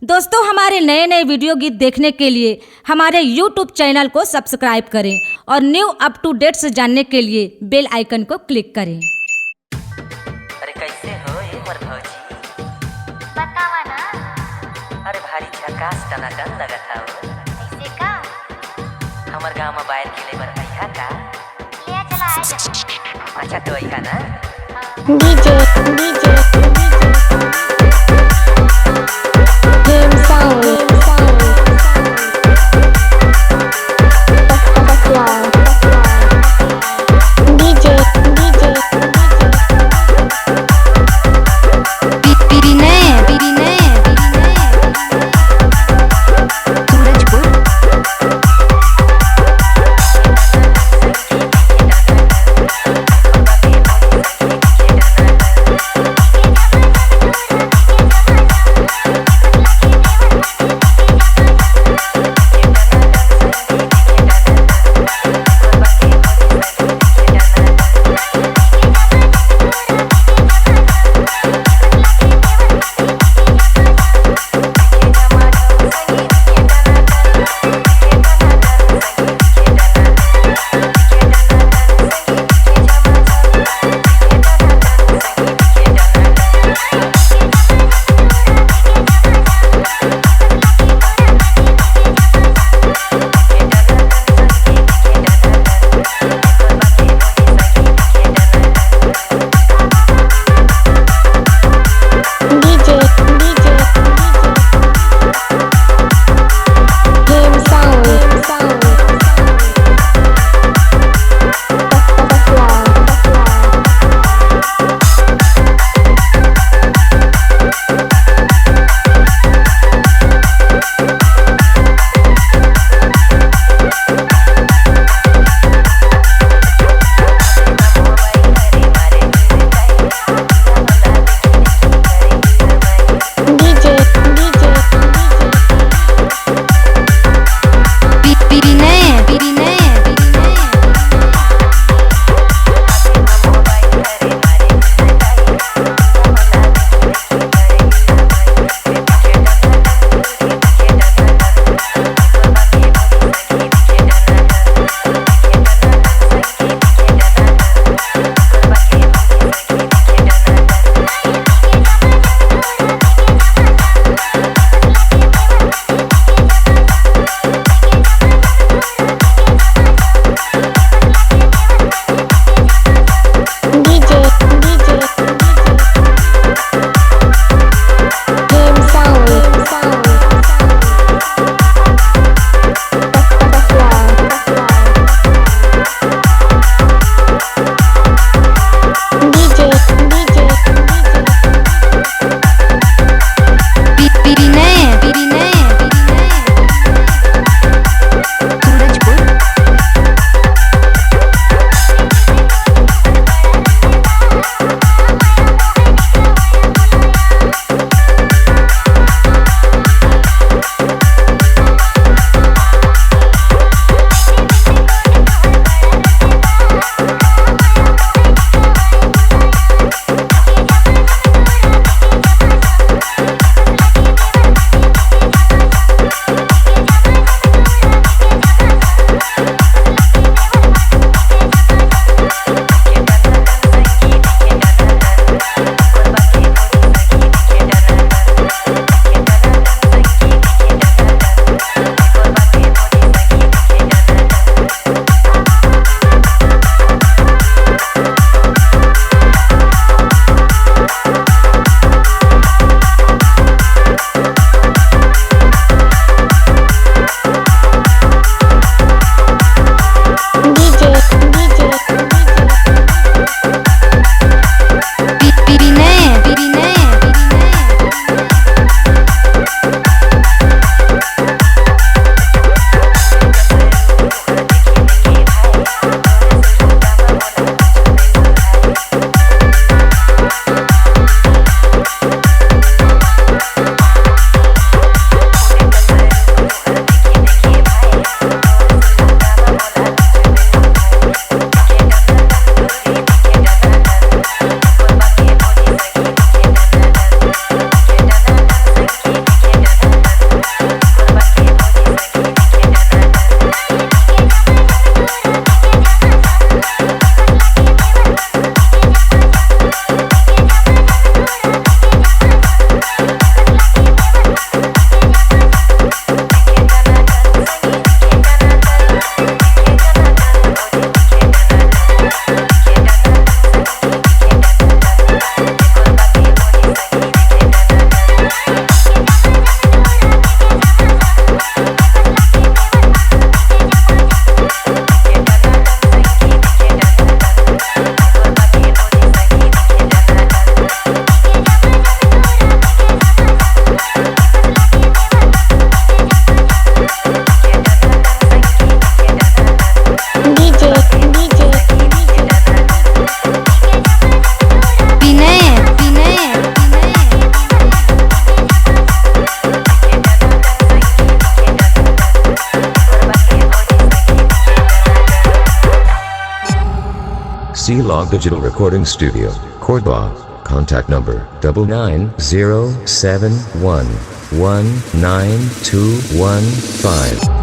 दोस्तों, हमारे नए नए वीडियो गीत देखने के लिए हमारे YouTube चैनल को सब्सक्राइब करें और न्यू अप टू डेट्स जानने के लिए बेल आइकन को क्लिक करें। अरे कैसे हो ये मोर भौजी? बतावा ना। अरे भारी झकास टनाटन लगत हो। ऐसे का? हमर गांव में बाहर के लेबर आइहा का? ले चला आजा। अच्छा तो आइहा ना? DJ game sound DJ C-Log Digital Recording Studio, Cordoba. Contact number 99071192215.